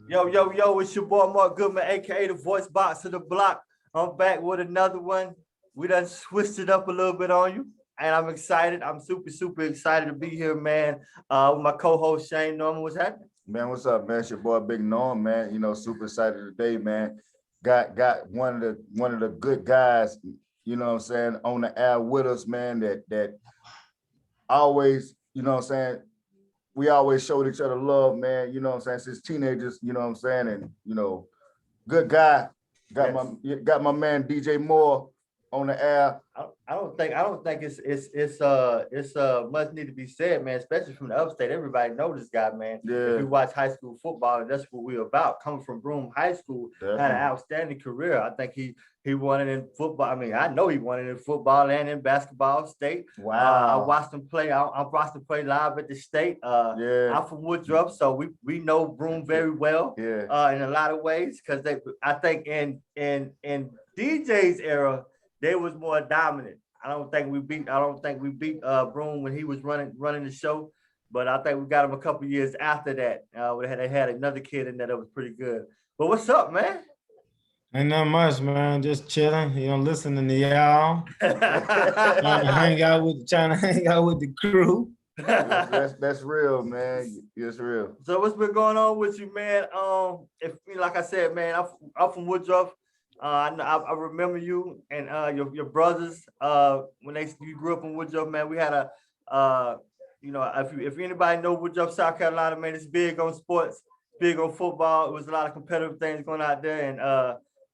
Yo, yo, yo, it's your boy Mark Goodman, aka the voice box of the block. I'm back with another one. We done switched it up a little bit on you, and I'm excited. I'm super excited to be here, man. With my co-host Shane Norman. What's happening? Man, what's up, man? It's your boy Big Norm, man. Super excited today, man. Got one of the good guys, what I'm saying, on the air with us, man, that always, we always showed each other love, man, since teenagers, what I'm saying, and good guy. Got my man DJ Moore on the air. I don't think it's much need to be said, man. Especially from the upstate, everybody know this guy, man. If you watch high school football, that's what we're about. Coming from Broome High School, had an outstanding career. I think he won it in football. I mean, I know he won it in football and in basketball state. Wow. I watched him play. I watched him play live at the state. I'm from Woodruff, so we know Broome very well. In a lot of ways, because I think in DJ's era, they was more dominant. I don't think we beat Broome when he was running the show, but I think we got him a couple years after that. They had another kid in there that was pretty good. But what's up, man? Ain't not much, man. Just chilling, listening to y'all. trying to hang out with the crew. That's real, man. It's real. So what's been going on with you, man? If like I said, man, I'm from Woodruff. I remember you and your brothers when you grew up in Woodruff, man. We had if anybody know Woodruff, South Carolina, man, it's big on sports, big on football. It was a lot of competitive things going out there, and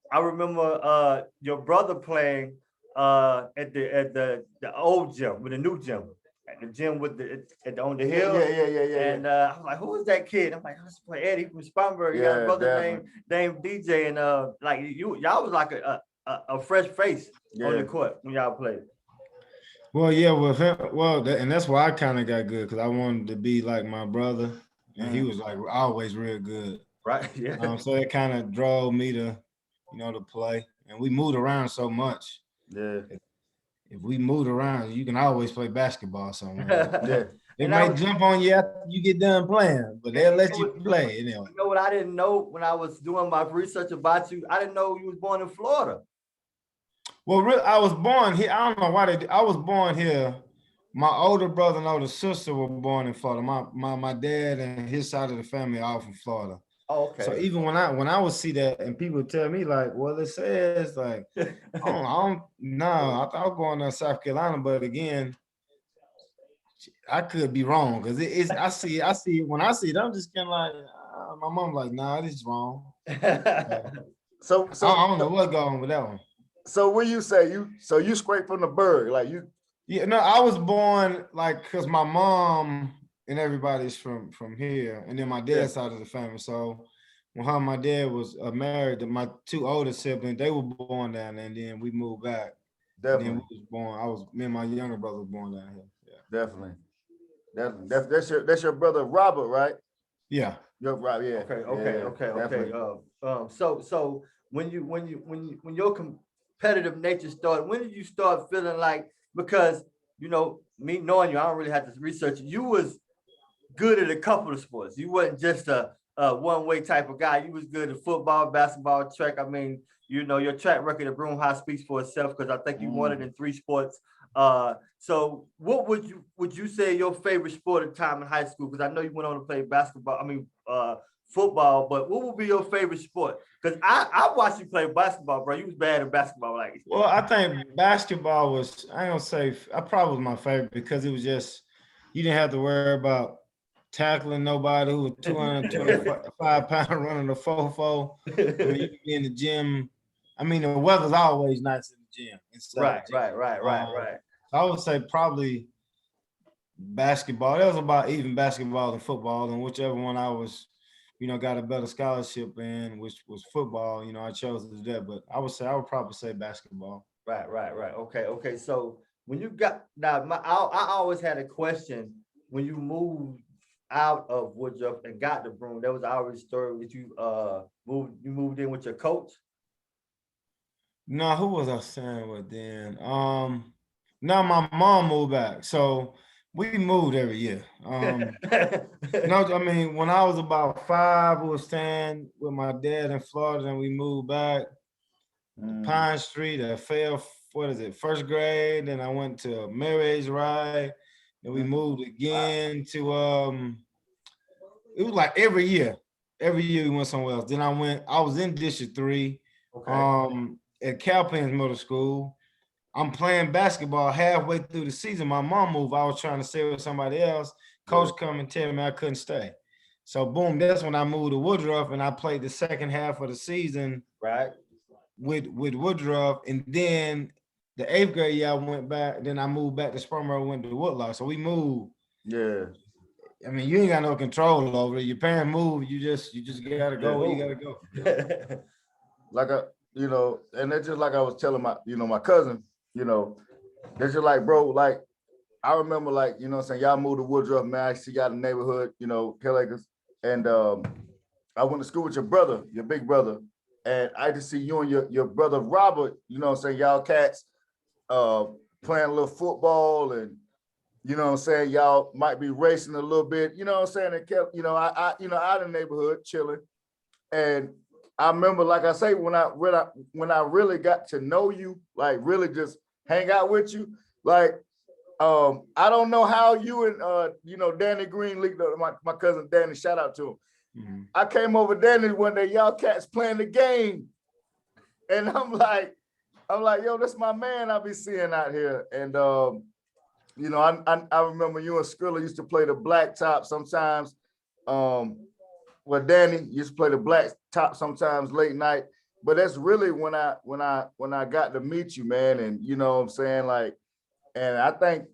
I remember your brother playing at the old gym with the new gym. At the gym on the hill. Yeah. And I was like, who is that kid? I'm like, let's play Eddie from Spartanburg. You got a brother named DJ, and like y'all was like a fresh face on the court when y'all played. Well, yeah, with him, and that's why I kind of got good, because I wanted to be like my brother, and he was like always real good. Right. Yeah. So it kind of drove me to play, and we moved around so much. Yeah. If we moved around, you can always play basketball somewhere. They might jump on you after you get done playing, but they'll let you play. You know what I didn't know when I was doing my research about you? I didn't know you was born in Florida. Well, I was born here. I don't know why I was born here. My older brother and older sister were born in Florida. My dad and his side of the family are all from Florida. Oh, okay. So even when I would see that and people would tell me like, well, it says like, I thought I was going to South Carolina, but again, I could be wrong, because I see when I see it, I'm just kind of like, my mom like, nah, this is wrong. So I don't know what's going on with that one. So when you say you scrape from the bird, like you? Yeah, no, I was born like, because my mom and everybody's from here, and then my dad's side of the family. So when my dad was married to my two older siblings, they were born down there, and then we moved back. Definitely. And then me and my younger brother was born down here. Yeah. Definitely. That's your brother Robert, right? Yeah. Right. Yeah. Okay. So when your competitive nature started, when did you start feeling like, because me knowing you, I don't really have to research. You was good at a couple of sports. You wasn't just a one-way type of guy. You was good at football, basketball, track. I mean, your track record at Broome High speaks for itself, because I think you won it in 3 sports. So what would you say your favorite sport at time in high school? Because I know you went on to play basketball. I mean, football. But what would be your favorite sport? Because I watched you play basketball, bro. You was bad at basketball, like. Well, I think basketball was. I ain't gonna say. I probably was my favorite, because it was just, you didn't have to worry about tackling nobody who was 225 pounds running a 4-4. I mean, you could be in the gym. I mean, the weather's always nice in the gym. Right. I would say probably basketball. That was about even basketball and football, and whichever one I was, got a better scholarship in, which was football. I chose to do that, but I would probably say basketball. Right. Okay. So when you got I always had a question when you moved out of Woodruff and got to Broome. There was always a story that you moved in with your coach. No, who was I saying with then? No, my mom moved back. So We moved every year. No, I mean, when I was about 5, we were staying with my dad in Florida, and we moved back Pine Street. I failed, what is it, first grade. Then I went to Mary's Ride. Then we moved again to it was like every year. Every year we went somewhere else. Then I was in District 3, at Cowpens Middle School. I'm playing basketball halfway through the season. My mom moved. I was trying to stay with somebody else. Coach come and tell me I couldn't stay. So boom, that's when I moved to Woodruff, and I played the second half of the season with Woodruff. And then the 8th grade year I went back. Then I moved back to Spurmer, went to Woodlock. So we moved. Yeah. I mean, you ain't got no control over it. Your parents move, you just gotta go where you gotta go. Like and that's just like I was telling my cousin, that's just like, bro, like I remember, like, what I'm saying, y'all moved to Woodruff, man. I see y'all in the neighborhood, Hill Acres. And I went to school with your brother, your big brother. And I just see you and your brother Robert, what I'm saying, y'all cats playing a little football, and y'all might be racing a little bit, what I'm saying, and kept, I out in the neighborhood chilling. And I remember, like I say, when I really got to know you, like really just hang out with you, like I don't know how you and Danny Green leaked my cousin Danny, shout out to him. Mm-hmm. I came over Danny one day, y'all cats playing the game, and I'm like, yo, that's my man I be seeing out here. And I remember you and Skrilla used to play the black top sometimes. Danny used to play the black top sometimes late night. But that's really when I got to meet you, man. And you know what I'm saying? Like, and I think,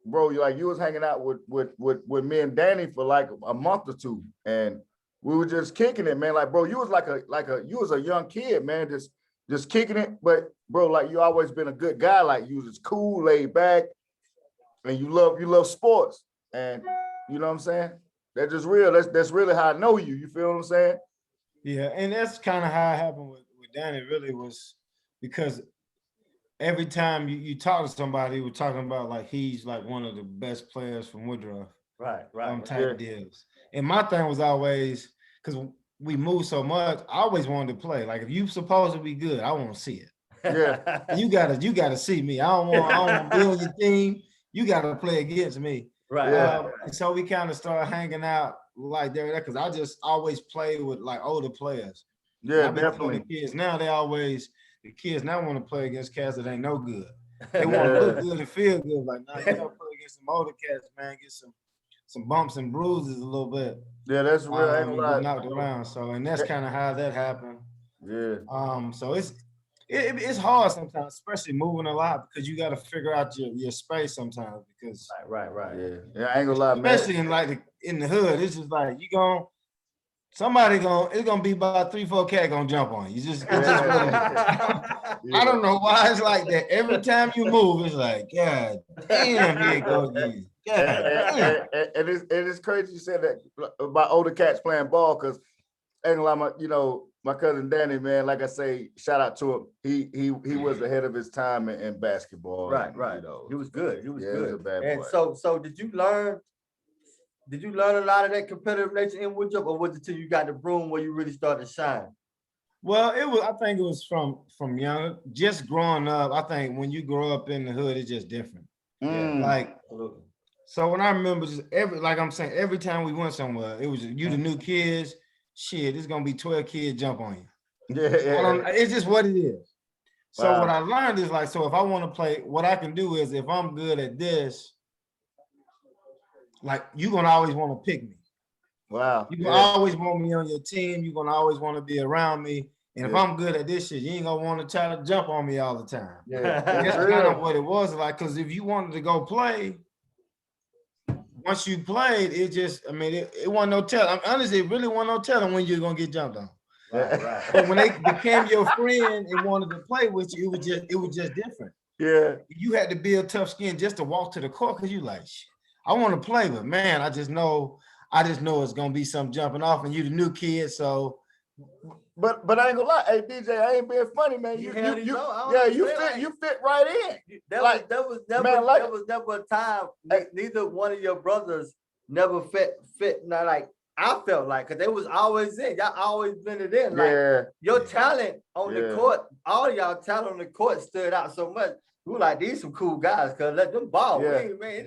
bro, you was hanging out with me and Danny for like a month or two. And we were just kicking it, man. Like, bro, you was you was a young kid, man, just kicking it. But bro, like, you always been a good guy. Like, you was just cool, laid back, and you love sports. And you know what I'm saying? That's just real. That's really how I know you. You feel what I'm saying? Yeah, and that's kind of how it happened with Danny. Really was because every time you talk to somebody, we're talking about like he's like one of the best players from Woodruff. Right. Type deals. And my thing was always, because we moved so much, I always wanted to play. Like, if you supposed to be good, I want to see it. Yeah. you gotta see me. I don't want to be on your team. You gotta play against me. Right. And so we kind of started hanging out like there, because I just always played with like older players. Yeah, definitely. The kids now want to play against cats that ain't no good. They want to look good and feel good. Like, nah, you gotta play against some older cats, man. Get some bumps and bruises a little bit. Yeah, that's real. Ain't a lot. Knocked around. So, and that's kind of how that happened. Yeah. So it's hard sometimes, especially moving a lot, because you got to figure out your space sometimes. Because right. Yeah, I ain't gonna lie, man. Especially in the hood, it's just like it's gonna be about 3-4 cat gonna jump on you. I don't know why it's like that. Every time you move, it's like, God damn, here it goes. And it's crazy you said that about older cats playing ball, because ain't like my cousin Danny, man, like I say, shout out to him. He was ahead of his time in basketball. Right. He was good. He was good. He was a bad and boy. So did you learn a lot of that competitive nature in Woodruff, or was it till you got to Broome where you really started to shine? Well, I think it was from young, just growing up. I think when you grow up in the hood, it's just different. Like, absolutely. So when I remember every time we went somewhere, it was you the new kids. Shit, it's gonna be 12 kids jump on you. Yeah. It's just what it is. So Wow. what I learned is like, so if I want to play, what I can do is, if I'm good at this, like, you're gonna always want to pick me. Wow. You're gonna always want me on your team. You're gonna always want to be around me. And if I'm good at this shit, you ain't gonna want to try to jump on me all the time. Yeah. That's kind of what it was like. Because if you wanted to go play, once you played, it just, it wasn't no telling. Honestly, it really wasn't no telling when you're gonna get jumped on. Right. But when they became your friend and wanted to play with you, it was just different. Yeah. You had to build tough skin just to walk to the court, because you like, shit, I want to play, but man, I just know it's gonna be some jumping off, and you the new kid, so But I ain't gonna lie, hey DJ, I ain't being funny, man. You fit right in. That was never a time. Neither one of your brothers never fit. Not like I felt like, because they was always in. Y'all always blended in. Like your talent on the court, all y'all talent on the court stood out so much. We were like, these some cool guys, cause let them ball. Yeah. Man, you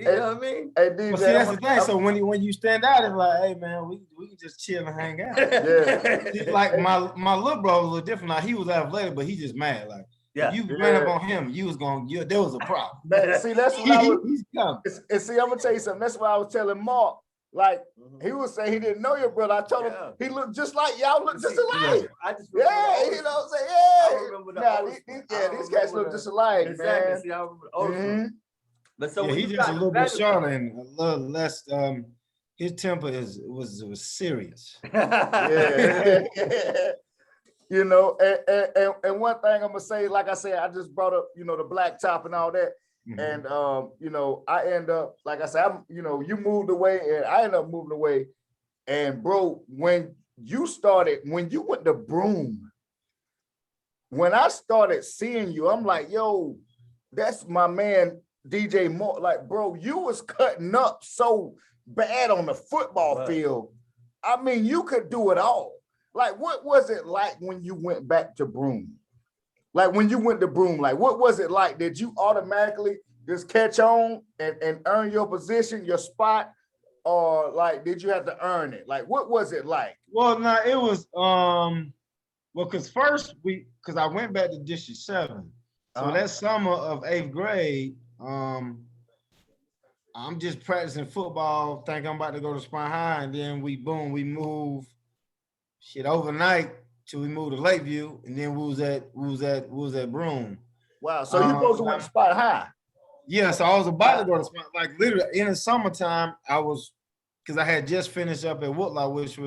know what I mean? Hey DJ, well, see, that's the thing. So when you stand out, it's like, hey man, we can just chill and hang out. Yeah. Like my little brother was a little different. Now he was athletic, but he just mad. Like if you ran up on him, you was there was a problem. See, that's what I was. He's coming. And see, I'm gonna tell you something. That's why I was telling Mark. Like he was saying he didn't know your brother. I told him he looked just like y'all look just alike. I just you know what I'm saying? Yeah. I remember These guys look just alike, exactly. man. See, I remember But so he's just a little bit shorter and a little less. His temper was serious. Yeah. You know, and one thing I'm gonna say, like I said, I just brought up, the black top and all that. And I end up, like I said, you moved away and I ended up moving away. And bro, when you went to Broome, when I started seeing you, I'm like, yo, that's my man DJ Moore. Like, bro, you was cutting up so bad on the football field. I mean, you could do it all. Like, what was it like when you went back to Broome? Like when you went to Broome, like what was it like? Did you automatically just catch on and earn your position, your spot? Or like, did you have to earn it? Like, what was it like? Well, no, it was, because first because I went back to District 7. So that summer of 8th grade, I'm just practicing football, think I'm about to go to Spine High, and then we moved overnight till we moved to Lakeview, and then we was at Broome. Wow, so you supposed to went to Spine High? Yeah, so I was about to go to Spine, like literally in the summertime, because I had just finished up at Woodlaw, which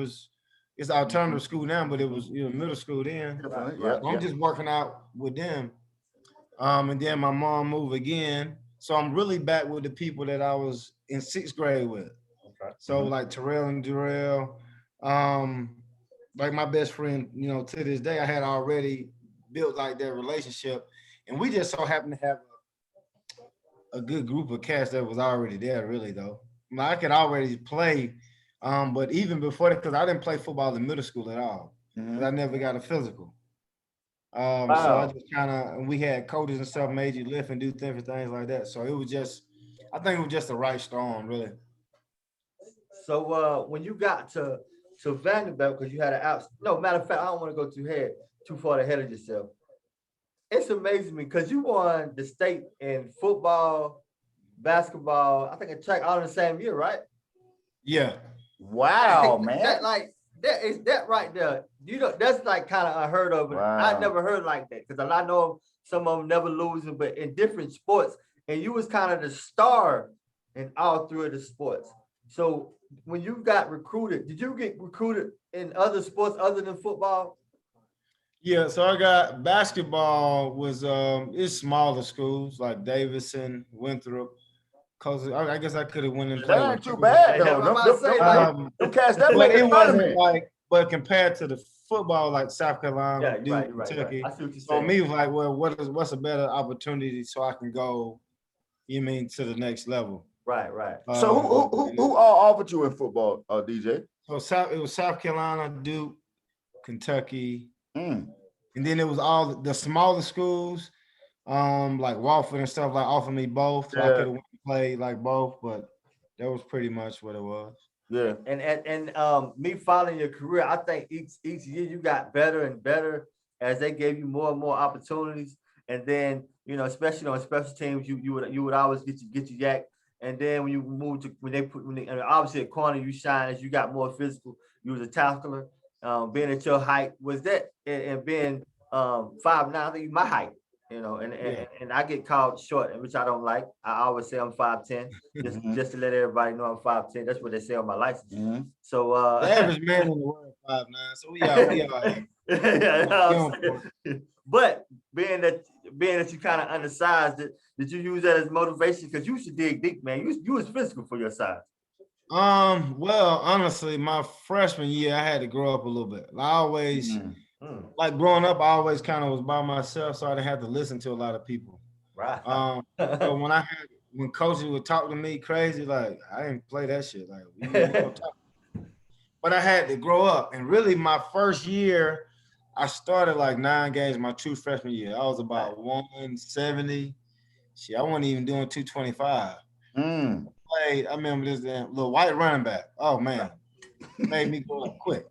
it's alternative school now, but it was middle school then. I'm just working out with them. And then my mom moved again. So I'm really back with the people that I was in 6th grade with. Okay. So like Terrell and Durrell, like my best friend, to this day, I had already built like that relationship. And we just so happened to have a good group of cats that was already there, really, though. I could already play, but even before that, because I didn't play football in middle school at all. I never got a physical. So I just we had coaches and stuff made you lift and do different things like that. So it was I think it was just the right storm, really. So when you got to Vanderbilt, because you had matter of fact, I don't want to go too far ahead of yourself. It's amazing me because you won the state in football, basketball, I think in track all in the same year, right? Yeah. Wow, man. That right there. That's like kind of unheard of. Wow. I never heard like that because I know some of them never losing, but in different sports, and you was kind of the star in all three of the sports. So when you got recruited, did you get recruited in other sports other than football? Yeah, so I got basketball was it's smaller schools like Davidson, Winthrop. Cause I guess I could have went and played. That ain't too bad though. But it wasn't like, but compared to the football like South Carolina, Kentucky, for me, like, well, what's a better opportunity so I can go? You mean to the next level? Right. So who all offered you in football, DJ? So it was South Carolina, Duke, Kentucky. And then it was all the smaller schools, like Wofford and stuff, like offered me both. So I could have played like both, but that was pretty much what it was. Yeah. And me following your career, I think each year you got better and better as they gave you more and more opportunities. And then, especially on special teams, you would always get your yak. And then when you moved to obviously at corner, you shine as you got more physical. You was a tackler. Being at your height, was that and being 5'9", I think my height, and I get called short, which I don't like. I always say I'm 5'10", just to let everybody know I'm 5'10". That's what they say on my license. So the average man in the world 5'9", so we are. But being that you kind of undersized, did you use that as motivation? Because you should dig deep, man. You was physical for your size. Well, honestly, my freshman year, I had to grow up a little bit. I always, Mm, like growing up, I always kind of was by myself, so I didn't have to listen to a lot of people. right. So when coaches would talk to me crazy, like I didn't play that shit. Like you gonna talk, but I had to grow up. And really, my first year, I started like 9 games. My true freshman year, I was about 170. Shit, I wasn't even doing 225. Mm. Played. I remember this damn little white running back. Oh man, made me go up quick.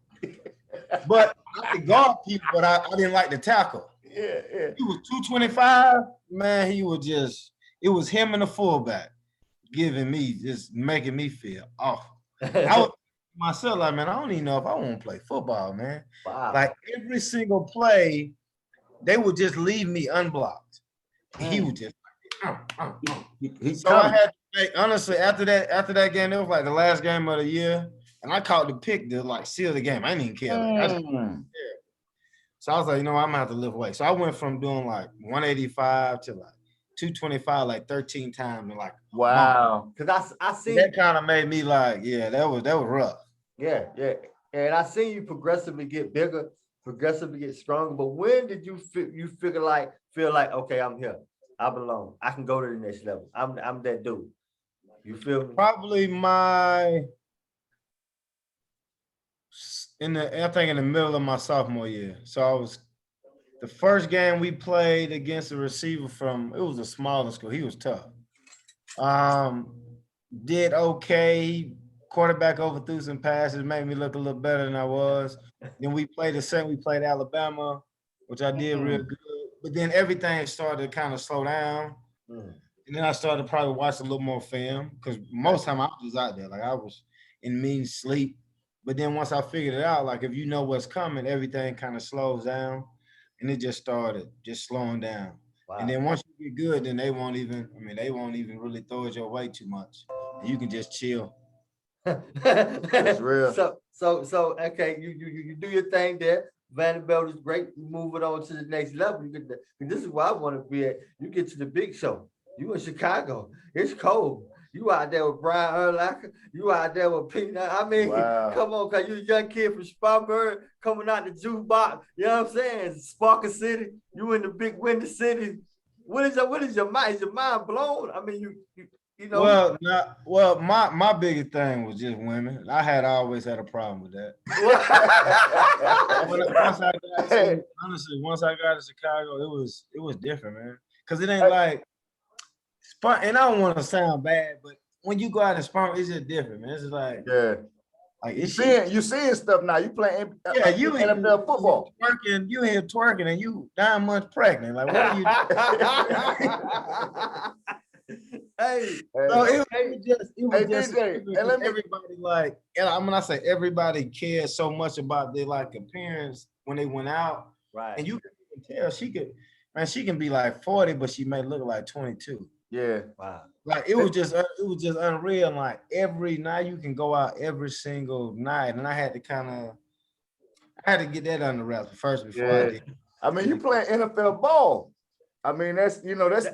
But I could guard people, but I didn't like to tackle. Yeah, yeah. He was 225. Man, it was him and the fullback just making me feel awful. I was myself like, man, I don't even know if I want to play football, man. Wow. Like every single play, they would just leave me unblocked. He would just so I had to make, honestly, after that game, it was like the last game of the year, and I caught the pick to like seal the game. I didn't even care. So I was like, I'm gonna have to lift weight. So I went from doing like 185 to like 225, like 13 times in like wow. Because I seen that kind of made me like, yeah, that was rough. Yeah. And I seen you progressively get bigger, progressively get stronger. But when did you feel like, okay, I'm here. I belong. I can go to the next level. I'm that dude. You feel me? Probably I think in the middle of my sophomore year. So I was the first game we played against a receiver it was a smaller school. He was tough. Did okay. Quarterback overthrew some passes, made me look a little better than I was. Then we played Alabama, which I did real good. But then everything started to kind of slow down. And then I started to probably watch a little more film because most time I was out there. Like I was in mean sleep. But then once I figured it out, like if you know what's coming, everything kind of slows down. And it just started slowing down. Wow. And then once you get good, then they won't even really throw it your way too much. And you can just chill. That's real. So okay, you do your thing there. Vanderbilt is great. You move it on to the next level. You get this is where I want to be at. You get to the big show. You in Chicago. It's cold. You out there with Brian Urlacher. You out there with Peanut. I mean, come on, cause you a young kid from Spartanburg coming out the jukebox. You know what I'm saying? Sparker City. You in the big windy city. What is your mind? Is your mind blown? I mean, you know. Well, my biggest thing was just women. I always had a problem with that. Once I got to Chicago, it was different, man. Cause it ain't like. And I don't want to sound bad, but when you go out and spar, it's just different, man. It's just like you seeing stuff now. You playing you NFL football. You in here twerking and you 9 months pregnant. Like what are you everybody like, and when I say everybody cares so much about their like appearance when they went out. Right. And you can tell she can be like 40, but she may look like 22. Yeah. Wow. Like it was just unreal. Like every night you can go out every single night, and I had to get that under wraps first before I did. I mean, you playing NFL ball. I mean, that's a different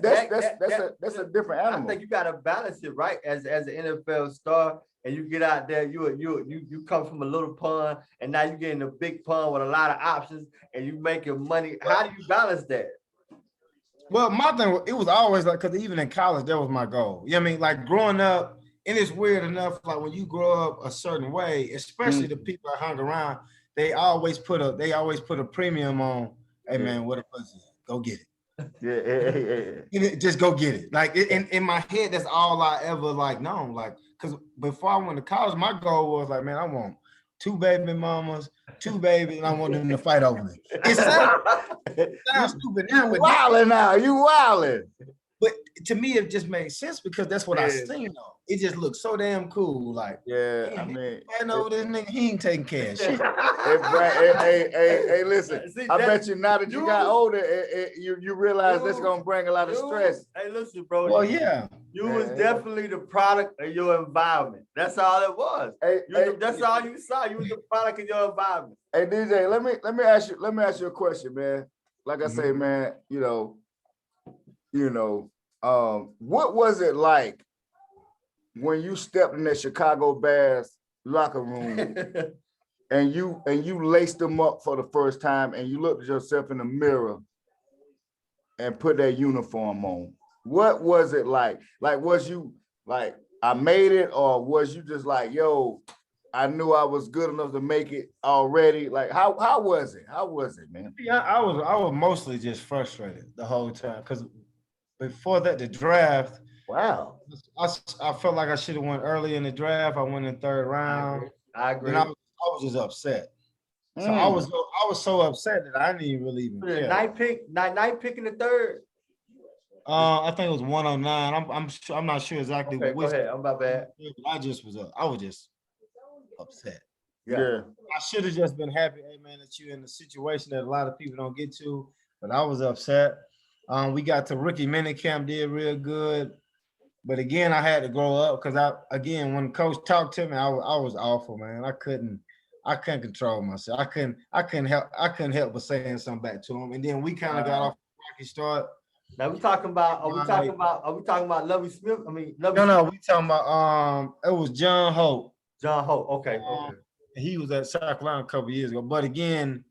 animal. I think you gotta balance it, right? As an NFL star, and you get out there, you come from a little pond, and now you get in a big pond with a lot of options, and you making money. How do you balance that? Well, my thing, it was always like, because even in college, that was my goal. You know what I mean? Like growing up, and it's weird enough, like when you grow up a certain way, especially the people I hung around, they always put a premium on, hey man, what a pussy, go get it. Yeah. Just go get it. Like in my head, that's all I ever like known. Like, because before I went to college, my goal was like, man, I want 2 baby mamas, 2 babies, and I want them to fight over me. It sounds stupid now. You wildin'. But to me, it just made sense because that's what I seen on. It just looked so damn cool. Like, I mean, I know this nigga, he ain't taking care of shit. Hey, listen. See, I bet you now that you got older, you realize that's gonna bring a lot of stress. Hey, listen, bro. Well, yeah. You was definitely the product of your environment. That's all it was. That's all you saw. You was the product of your environment. Hey, DJ, let me ask you a question, man. Like I say, man, what was it like when you stepped in that Chicago Bears locker room and you laced them up for the first time and you looked at yourself in the mirror and put that uniform on? What was it like? Like, was you like, I made it, or was you just like, yo, I knew I was good enough to make it already? Like, how was it? How was it, man? Yeah, I was mostly just frustrated the whole time because before that, the draft, Wow. I felt like I should have went early in the draft. I went in third round. I agree. And I was just upset. So I was so upset that I didn't even really even care. Ninth pick in the third. I think it was 109. I'm not sure exactly Okay, which. go ahead. I'm my bad. I was just upset. Yeah. I should have just been happy, hey man, that you're in a situation that a lot of people don't get to, but I was upset. We got to rookie minicamp, did real good. But again, I had to grow up because when coach talked to me, I was awful, man. I couldn't control myself. I couldn't help but saying something back to him. And then we kind of got off the rocky start. Now we talking about, are we talking about Lovey Smith? I mean, no, we talking about it was John Hope. John Hope, okay. He was at South Carolina a couple years ago. But again,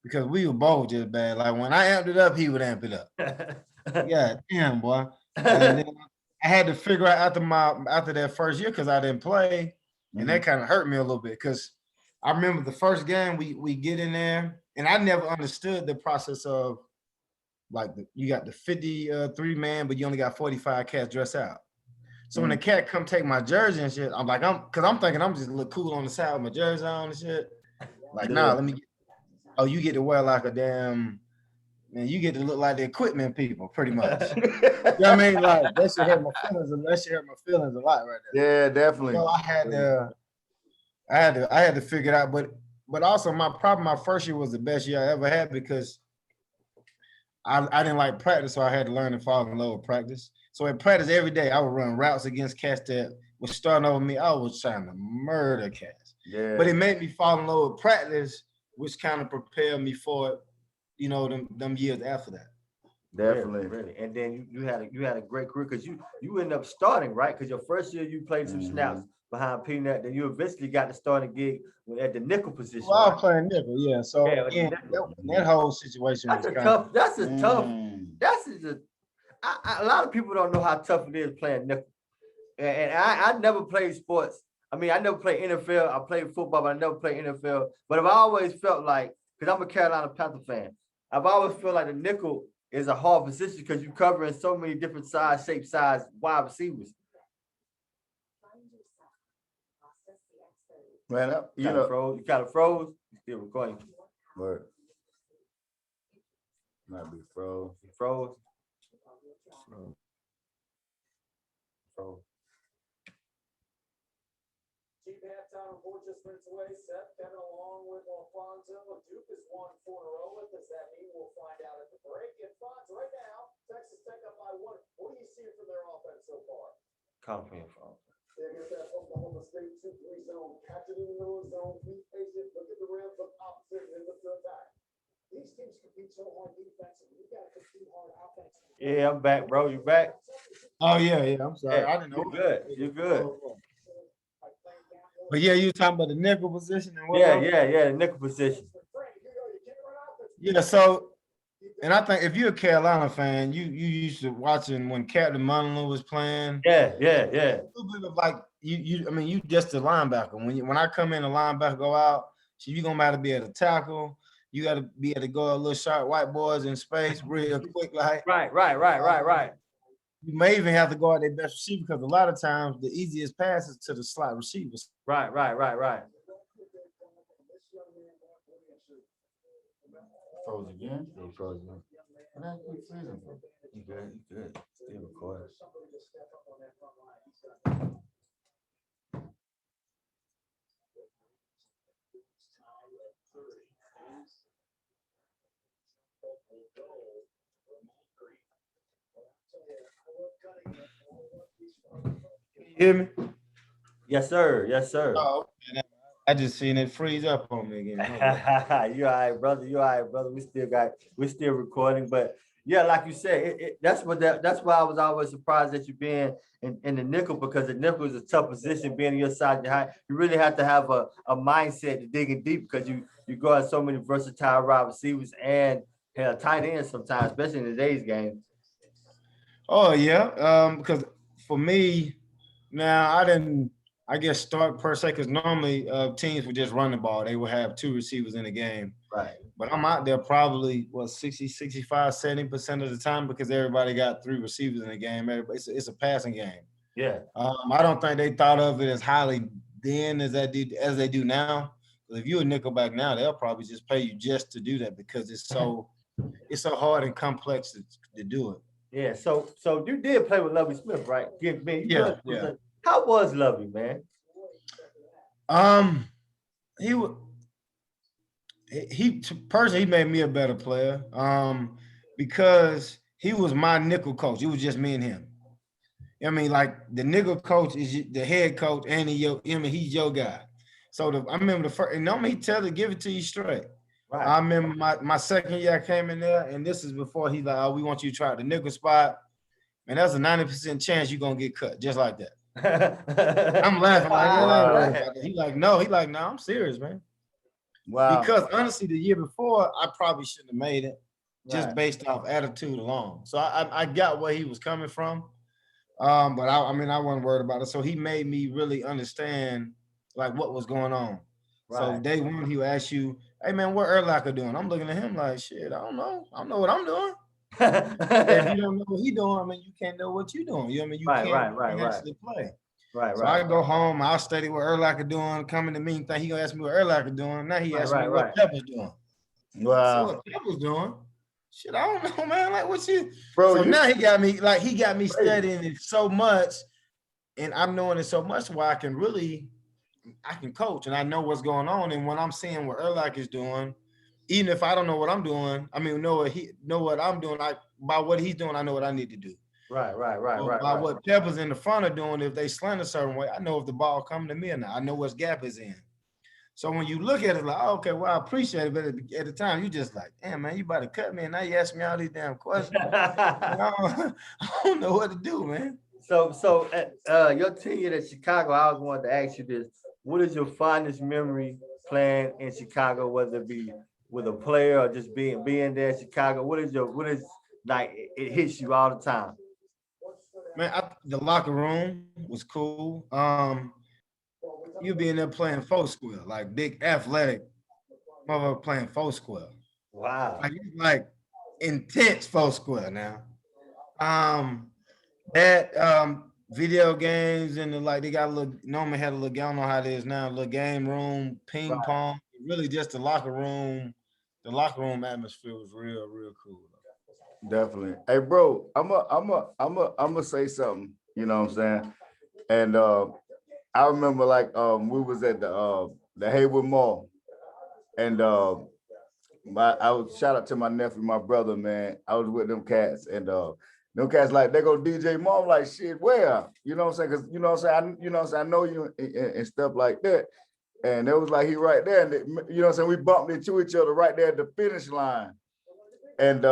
because we were both just bad. Like when I amped it up, he would amp it up. Yeah, damn, boy. And then I had to figure out after that first year because I didn't play, and that kind of hurt me a little bit because I remember the first game we get in there, and I never understood the process of like you got the 53 man, but you only got 45 cats dressed out. So when the cat come take my jersey and shit, I'm thinking I'm just look cool on the side with my jersey on and shit. Like, nah, you get to wear like a damn, man, you get to look like the equipment people, pretty much. You know what I mean? Like that shit hurt my feelings a lot right there. Yeah, definitely. So I had to figure it out. But also my first year was the best year I ever had because I didn't like practice, so I had to learn to fall in love with practice. So at practice every day, I would run routes against cats that was starting over me. I was trying to murder cats. Yeah. But it made me fall in love with practice, which kind of prepared me for it, you know, them years after that. Definitely. Really. And then you had a great career because you ended up starting, right? Because your first year you played some snaps behind Peanut, then you eventually got the starting gig at the nickel position. Well, I was playing nickel, yeah. So again, that whole situation was tough. A lot of people don't know how tough it is playing nickel. And I never played sports. I mean, I never played NFL. I played football, but I never played NFL. But I've always felt like, because I'm a Carolina Panther fan, I've always felt like the nickel is a hard position because you're covering so many different size, wide receivers. Man, you kind of froze. You still recording. But might be froze. Froze. Chief halftime report just minutes away. Seth, Kevin, along with Alfonso. Duke has won 4 in a row. What does that mean? We'll find out at the break. And Fonz, right now, Texas Tech up by 1. What do you see from their offense so far? Confident, Fonz. Yeah, against that Oklahoma State 2-3 zone. Catch it in the middle of the zone. Be patient. Look at the rim. Look opposite and look to attack. These teams compete so hard defensively. You got to compete hard offensively. Yeah, I'm back, bro. You back? Oh yeah. I'm sorry. Yeah, I didn't know. You're good. But yeah, you talking about the nickel position and what? Yeah, the nickel position. Yeah, so and I think if you're a Carolina fan, you used to watching when Captain Munley was playing. Yeah. A little bit of like you just a linebacker. When I come in, a linebacker go out, so you're gonna have to be able to tackle. You got to be able to go a little sharp white boys in space real quick, like Right. You may even have to go at their best receiver because a lot of times the easiest pass is to the slot receivers. Right. Froze again? You froze again. You good. Still recording. You hear me? Yes, sir. Oh, okay. I just seen it freeze up on me again. You all right, brother. We still recording, but Yeah, like you said, that's why I was always surprised that you being in the nickel, because the nickel is a tough position being on your side. You really have to have a mindset to dig in deep, because you guard so many versatile wide receivers and tight ends sometimes, especially in today's game. Oh yeah, because for me now I guess start per se because normally teams would just run the ball. They would have two receivers in the game. Right. But I'm out there probably 60, 65, 70% of the time because everybody got three receivers in the game. It's a passing game. Yeah. I don't think they thought of it as highly then as they do now. Because if you're a nickelback now, they'll probably just pay you just to do that because it's so hard and complex to do it. Yeah. So you did play with Lovey Smith, right? Yeah. How was Lovey, man? He personally he made me a better player. Because he was my nickel coach. It was just me and him. I mean, like the nickel coach is the head coach, and he's your guy. So I remember the first, and normally he give it to you straight. Right. I remember my second year I came in there, and this is before he's like, "Oh, we want you to try the nickel spot," and that's a 90% chance you're gonna get cut, just like that. I'm laughing like, He like, no, I'm serious, man. Wow. Because honestly, the year before, I probably shouldn't have made it, just Right. based off attitude alone. So I got where he was coming from. But I wasn't worried about it. So he made me really understand like what was going on. Right. So day one, he would ask you, "Hey man, what Urlacher doing?" I'm looking at him like, "Shit, I don't know. I don't know what I'm doing." If you don't know what he doing, I mean, you can't know what you're doing. You know what I mean? You can't actually play. Right. So I go home, I'll study what Urlacher doing. Coming to me, think he gonna ask me what Urlacher doing. Now he asks me what Pepper's doing. Wow. So what Pepper's doing? Shit, I don't know, man. Like, what you? Bro, So now he got me studying it so much, and I'm knowing it so much where I can coach, and I know what's going on. And when I'm seeing what Urlacher is doing, even if I don't know what I'm doing, I mean, know what I'm doing. By what he's doing, I know what I need to do. Right. By what Pepper's in the front are doing, if they slant a certain way, I know if the ball coming to me or not. I know what gap is in. So when you look at it, like, oh, okay, well, I appreciate it, but at the time, you just like, damn, man, you about to cut me, and now you ask me all these damn questions. I don't know what to do, man. So your tenure at Chicago, I was wanted to ask you this: what is your fondest memory playing in Chicago, whether it be with a player or just being there in Chicago? What is like it hits you all the time? Man, the locker room was cool. You be in there playing four square, like big athletic motherfucker playing four square. Wow. Like intense four square now. That video games and they got normally had a little, I don't know how it is now, a little game room, ping pong. Really just the locker room atmosphere was real cool. Definitely. Hey, bro, I'm a say something. You know what I'm saying? And I remember we was at the Haywood Mall, and I was shout out to my nephew, my brother, man. I was with them cats, and them cats like they go DJ Mom, like shit, where? You know what I'm saying? Because you know what I'm saying, I know you and stuff like that. And it was like he right there, and you know what I'm saying, we bumped into each other right there at the finish line. And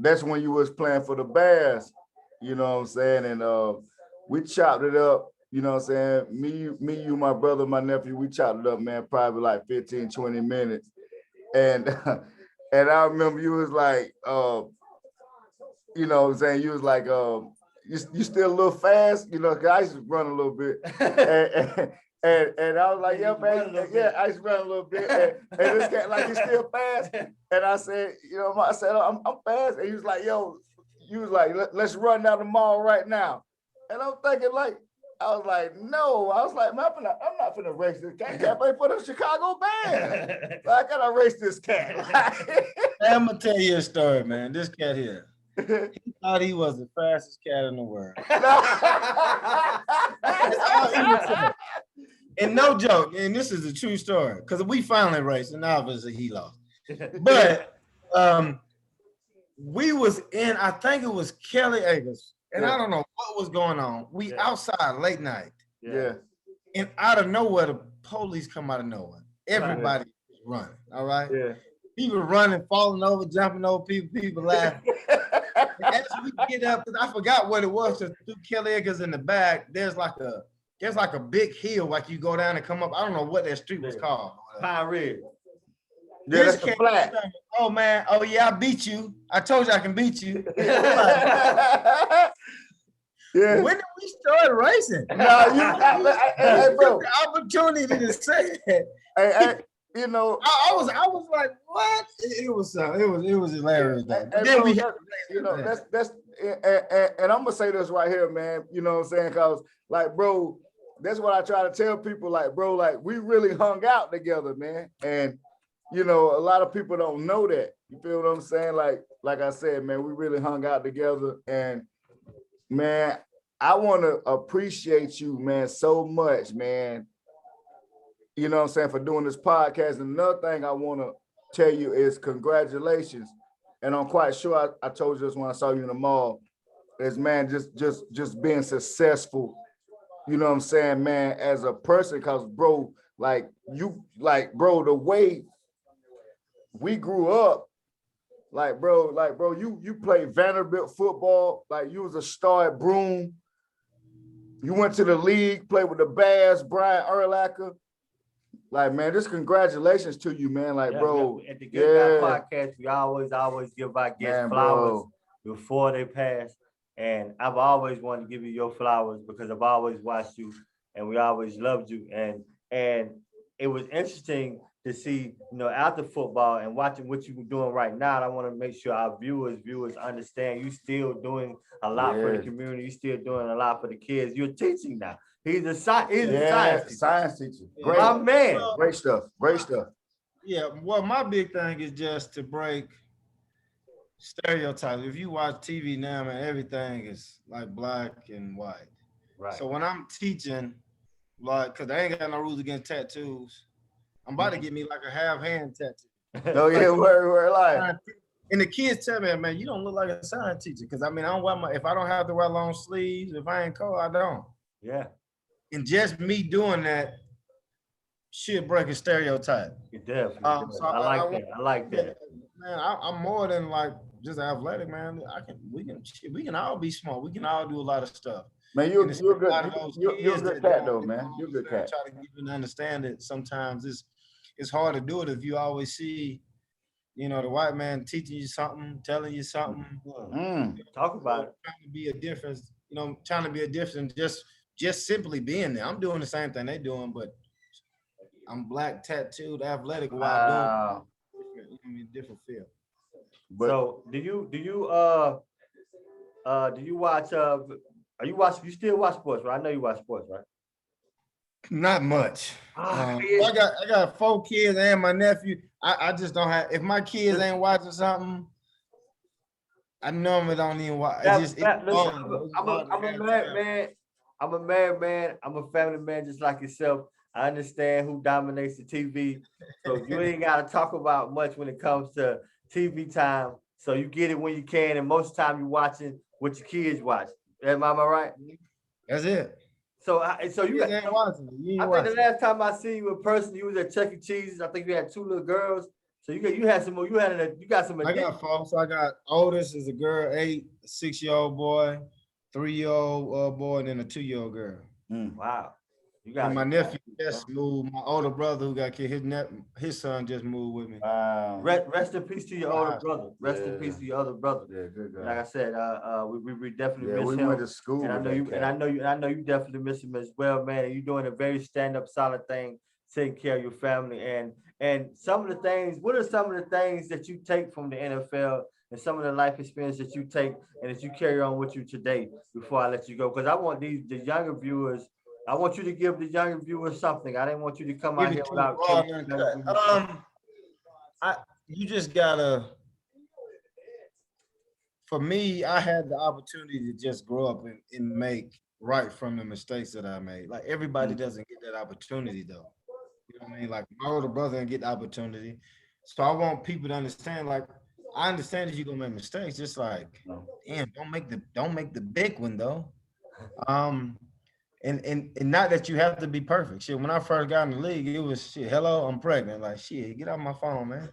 that's when you was playing for the Bears, you know what I'm saying? And we chopped it up, you know what I'm saying? Me, you, my brother, my nephew, we chopped it up, man, probably like 15, 20 minutes. And and I remember you was like, you know what I'm saying, you was like, you still a little fast, you know, because I used to run a little bit. And I was like, yeah, man, yeah, I used to run a little bit. And this cat, like, you still fast? And I said, you know, I said, I'm fast. And he was like, yo, you was like, let's run down the mall right now. And I'm thinking, like, I was like, no. I was like, man, I'm not finna race this cat. Cat play for the Chicago Bears. So I gotta race this cat. I'm gonna tell you a story, man. This cat here. He thought he was the fastest cat in the world. And no joke, and this is a true story, because we finally raced, and obviously he lost. But we was in, I think it was Kelly Acres, and I don't know what was going on. We outside late night. Yeah. And out of nowhere, the police come out of nowhere. Everybody was running, all right? Yeah. People running, falling over, jumping over people laughing. as we get up, 'cause I forgot what it was. So through Kelly Eggers in the back, there's like a big hill, like you go down and come up. I don't know what that street was called. Pine Ridge. Yeah, that's This the came flat. up, oh man, oh yeah, I beat you. I told you I can beat you. Yeah. When did we start racing? No, hey, bro. The opportunity to say it. Hey, you know, I was like, what? It was hilarious. Though. hey, Then bro, we had you know, that's and I'm gonna say this right here, man. You know what I'm saying? Cause like, bro, that's what I try to tell people. Like, bro, like we really hung out together, man. And you know, a lot of people don't know that. You feel what I'm saying? Like I said, man, we really hung out together. And man, I want to appreciate you, man, so much, man. You know what I'm saying, for doing this podcast. And another thing I want to tell you is congratulations. And I'm quite sure I told you this when I saw you in the mall, is man, just being successful, you know what I'm saying, man, as a person, because bro, bro, the way we grew up, bro, you played Vanderbilt football, like you was a star at Broome. You went to the league, played with the Bears, Brian Urlacher. Like, man, just congratulations to you, man. Like, Yeah, bro. yeah. At the Good Guy podcast, we always give our guests Man, flowers bro. before they pass. And I've always wanted to give you your flowers because I've always watched you and we always loved you. And it was interesting to see, you know, after football and watching what you were doing right now. I want to make sure our viewers understand you still doing a lot for the community. You still doing a lot for the kids. You're teaching now. He's a science teacher. Great, my man. Great stuff. Yeah, well, my big thing is just to break stereotypes. If you watch TV now, man, everything is like black and white. Right. So when I'm teaching, like, cause I ain't got no rules against tattoos, I'm about to get me like a half hand tattoo. Oh yeah, we're like. And the kids tell me, man, you don't look like a science teacher. Cause I mean, I don't wear if I don't have to wear long sleeves, if I ain't cold, I don't. Yeah. And just me doing that should break a stereotype. You definitely. So I like that. Man, I'm more than like just athletic, man. We can all be smart. We can all do a lot of stuff. Man, you're good. You're a good cat though, man. You're a good cat. Try to get you to understand that sometimes it's hard to do it if you always see, you know, the white man teaching you something, telling you something. Talk about it. Trying to be a difference, you know, trying to be a difference, just simply being there. I'm doing the same thing they doing, but I'm black, tattooed, athletic while doing different feel. But so do you watch you still watch sports, right? I know you watch sports, right? Not much. I got 4 kids and my nephew. I just don't have, if my kids ain't watching something, I normally don't even watch. I'm a married man. I'm a married man. I'm a family man just like yourself. I understand who dominates the TV. So you ain't got to talk about much when it comes to TV time. So you get it when you can. And most of the time you're watching what your kids watch. Am I right? That's it. So you got, ain't watching. You ain't I think the last time I seen you in person, you was at Chuck E. Cheese. I think you had 2 little girls. So you had some more. You got some. I got 4. So I got oldest is a girl, 8, 6-year-old boy, 3-year-old boy, and then a 2-year-old girl. Wow. And my nephew just moved. My older brother who got killed, his son just moved with me. Rest in peace to your older brother. Rest in peace to your other brother. Yeah, good guy. Like I said, we definitely miss we him. went to school. And I know you definitely miss him as well, man. And you're doing a very stand-up, solid thing, taking care of your family. And some of the things, what are some of the things that you take from the NFL and some of the life experience that you take and that you carry on with you today before I let you go? Because I want the younger viewers. I want you to give the younger viewers something. I didn't want you to come out here without. You just gotta. For me, I had the opportunity to just grow up and make right from the mistakes that I made. Like everybody doesn't get that opportunity though. You know what I mean? Like my older brother didn't get the opportunity. So I want people to understand, like, I understand that you're gonna make mistakes, just like, damn, don't make the big one though. And not that you have to be perfect. Shit, when I first got in the league, it was shit, hello, I'm pregnant. Like, shit, get off my phone, man.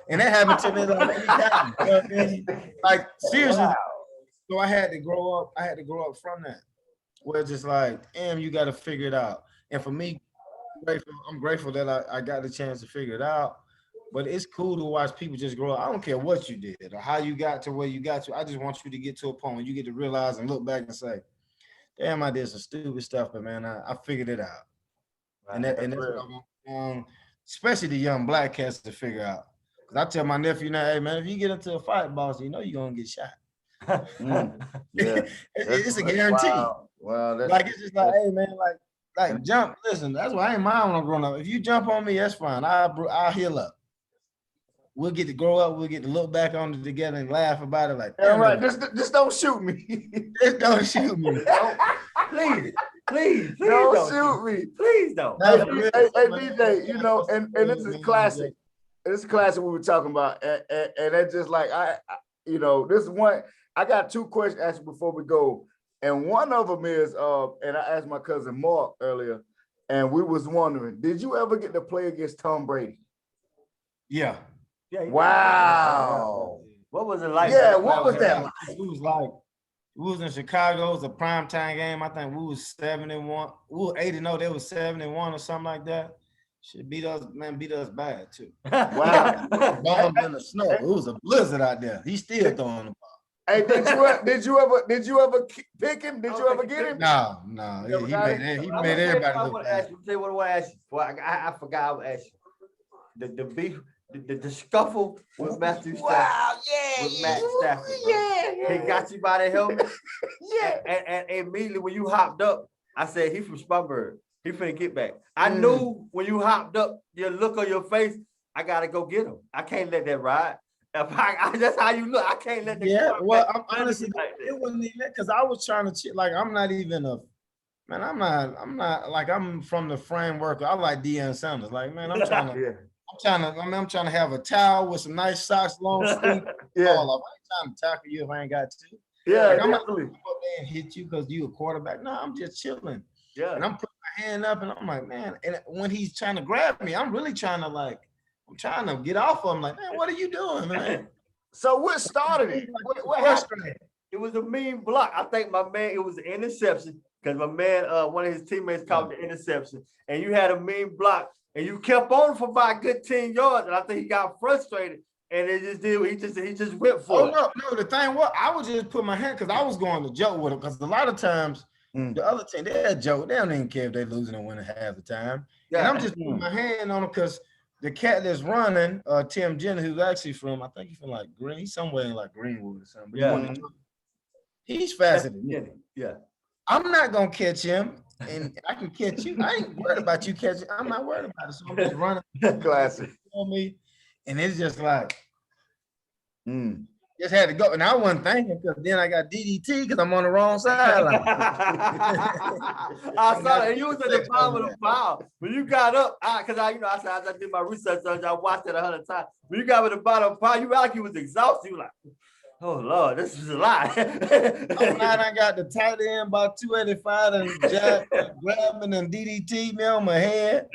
And that happened to me like every time. You know what I mean? Like seriously. Wow. So I had to grow up. I had to grow up from that. Where it's just like, damn, you got to figure it out. And for me, I'm grateful that I got the chance to figure it out. But it's cool to watch people just grow up. I don't care what you did or how you got to where you got to. I just want you to get to a point where you get to realize and look back and say, damn, I did some stupid stuff, but man, I figured it out. And that's what I want, especially the young black cats to figure out. Because I tell my nephew now, hey man, if you get into a fight, boss, you know you're gonna get shot. Yeah. It's a guarantee. Wow, that's Like it's just like, hey man, like jump. Listen, that's why I ain't mind when I'm growing up. If you jump on me, that's fine. I'll heal up. We'll get to grow up. We'll get to look back on it together and laugh about it. Like, all right. Just don't shoot me. just don't shoot me. Please Don't shoot me. Please don't. Hey, DJ, you know, and this is classic. This is classic we were talking about, and it's just like you know, this is one. I got two questions to ask you before we go, and one of them is, and I asked my cousin Mark earlier, and we was wondering, did you ever get to play against Tom Brady? Yeah. Yeah, Wow. What was it like? Yeah, what was that like? It was like, we was in Chicago. It was a primetime game. I think we was 7-1. We were 8-0. They was 7-1 or something like that. Should beat us bad too. Wow. Bombs in the snow. It was a blizzard out there. He's still throwing the ball. Hey, did you ever pick him? Did you ever get him? No. He made everybody look bad. Say what I want to ask you. Well, I forgot I would ask you. The beef, the scuffle with Matthew Stafford. Wow, With Matt Stafford. Bro. He got you by the helmet. And immediately when you hopped up, I said, he from Spartanburg. He finna get back. I knew when you hopped up, your look on your face, I gotta go get him. I can't let that ride. That's how you look. I can't let that. Yeah, well, I'm honestly, it wasn't even that because I was trying to like, I'm not even a man. I'm not like I'm from the framework. I like Deion Sanders. Like, man, I'm trying to have a towel with some nice socks, long sleeve. All up. I ain't trying to tackle you if I ain't got to. Yeah, like, I'm not definitely. gonna go there and hit you because you a quarterback. No, I'm just chilling. Yeah. And I'm putting my hand up and I'm like, man. And when he's trying to grab me, I'm really trying to like, I'm trying to get off of him. Like, man, what are you doing, man? So what started it? What happened? It was a mean block. I think my man, it was an interception because my man, one of his teammates caught the interception, and you had a mean block, and you kept on for about a good 10 yards, and I think he got frustrated, and it just did. He just went for it. No. The thing was, I would just put my hand because I was going to joke with him because a lot of times the other team they'll joke. They don't even care if they're losing or winning half the time. Yeah. And I'm just putting my hand on him because the cat that's running, Tim Jenner, who's actually from, I think he's from like Green, he's somewhere in like Greenwood or something. But he's faster than me. Yeah. I'm not gonna catch him, and I can catch you. I ain't worried about you catching. I'm not worried about it. So I'm just running. Classic. On me, and it's just like, just had to go. And I wasn't thinking because then I got DDT because I'm on the wrong sideline. I saw that. You was at the bottom of the pile. When you got up, because I did my research on you, I watched it 100 times. When you got at the bottom of the pile, you like you was exhausted. You were like, oh Lord, this is a lot. I got the tight end about 285 and Jack grabbing and DDT me on my head.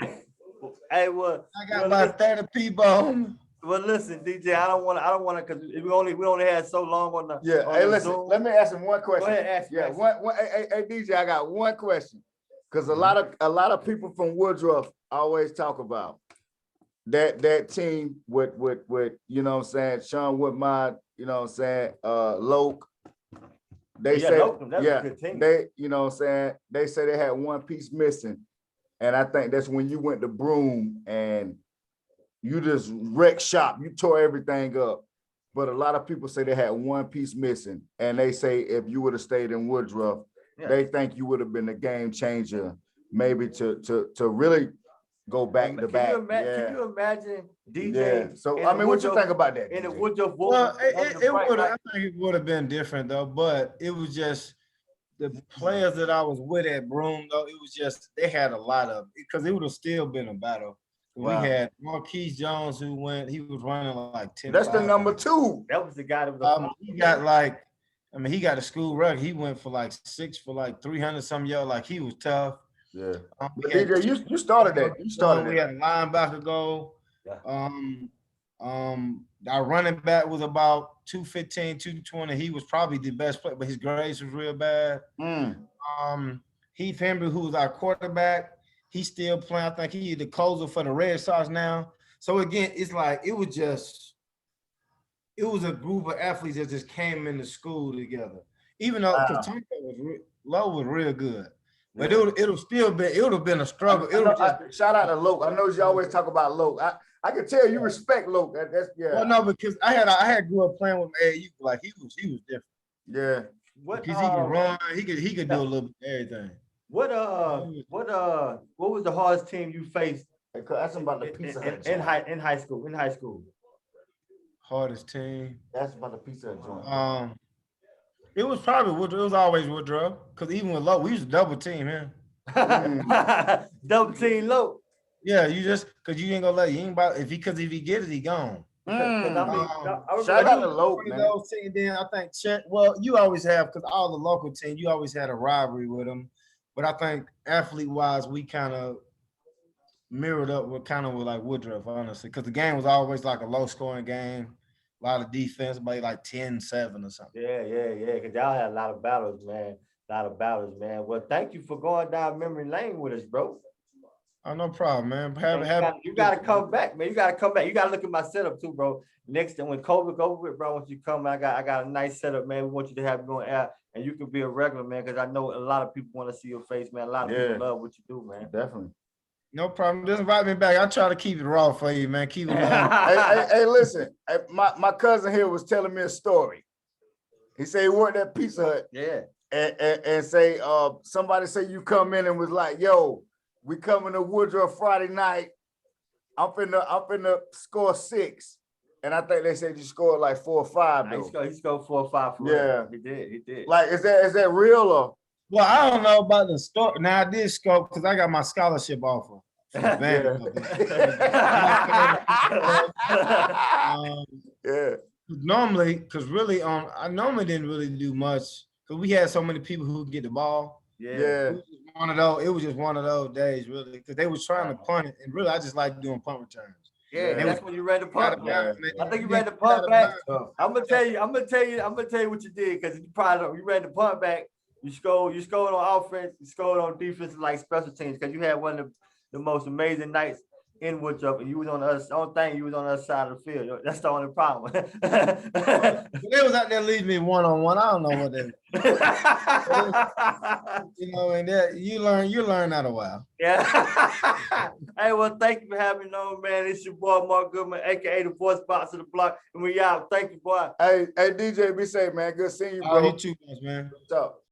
Hey, well, I got about 30 people on me. Well, listen, DJ, I don't want to, because we only had so long on the. Yeah. On hey, the listen. Zoom. Let me ask him one question. Go ahead, ask. Hey, DJ, I got one question because a lot of people from Woodruff always talk about that team with you know what I'm saying, Sean Woodmine, you know what I'm saying, Loke. They say they, you know what I'm saying, they say they had one piece missing, and I think that's when you went to Broome and you just wrecked shop, you tore everything up. But a lot of people say they had one piece missing, and they say if you would have stayed in Woodruff, they think you would have been a game changer, maybe to really go back to back. Can you imagine DJ? Yeah. So I mean, what you think about that? In the Woodruff, well, it would. I think it would have been different though, but it was just the players that I was with at Broome though. It was just they had a lot of because it would have still been a battle. Wow. We had Marquise Jones he was running like 10. That's the number 2. That was the guy that was he got like, he got a school record. He went for like 6 for like 300 some yards. Like he was tough. Yeah. DJ, you started that. You started we had a linebacker go. Our running back was about 215, 220. He was probably the best player, but his grades was real bad. Heath Henry, who was our quarterback, he's still playing. I think he's the closer for the Red Sox now. So again, it's like it was a group of athletes that just came into school together. Even though because Tonka Lowe was real good. But it would have been a struggle. Shout out to Loke. I know you always talk about Loke. I can tell you respect Loke. That's yeah. Well, no, because I had grew up playing with him. Like he was different. Yeah. Because he could run, he could do a little bit of everything. What was the hardest team you faced? That's about the Pizza Hut in high school. In high school. Hardest team. That's about the Pizza Hut joint. It was probably Woodrow. It was always Woodrow. Because even with Lowe, we used to double team him. Double team Lowe. Yeah, you just because you ain't gonna let you ain't about if he get it, he gone. Shout out to Lowe, man. And then I think Chet. Well, you always have because all the local teams, you always had a rivalry with them. But I think athlete wise, we kind of mirrored up with like Woodruff, honestly, because the game was always like a low scoring game. A lot of defense, maybe like 10-7 or something. Yeah. Because y'all had a lot of battles, man. Well, thank you for going down memory lane with us, bro. Oh, no problem, man. You gotta come back, man. You gotta come back. You gotta look at my setup too, bro. Next time when COVID over with, bro, once you come, I got a nice setup, man. We want you to have it going out, and you can be a regular, man, because I know a lot of people want to see your face, man. A lot of people love what you do, man. Definitely. No problem. Just invite me back. I try to keep it raw for you, man. Keep it low. hey, listen. My cousin here was telling me a story. He said he worked at Pizza Hut. Yeah. And say somebody say you come in and was like, yo, we coming to Woodruff Friday night. I'm finna score 6. And I think they said you scored like 4 or 5. He scored 4 or 5 for real. He did. Like, is that real or? Well, I don't know about the story. Now I did scope because I got my scholarship offer. Normally, because really I normally didn't really do much because we had so many people who could get the ball. Yeah. It was just one of those days, really, because they was trying to punt it, and really I just like doing punt returns. Yeah, that's when you read the punt back. I think you read the punt back. I'm gonna tell you what you did because you probably don't. You read the punt back. You scored on offense. You scored on defense, like special teams, because you had one of the most amazing nights in Woodruff, and you was on the other side of the field. That's the only problem. They was out there leading me one-on-one. I don't know what they. And that you learn out a while. Yeah. Hey, well, thank you for having me on, man. It's your boy Mark Goodman, aka the voice box of the block, and we out. Thank you, boy. Hey, DJ, be safe, man. Good seeing you, bro. You too, man. What's up?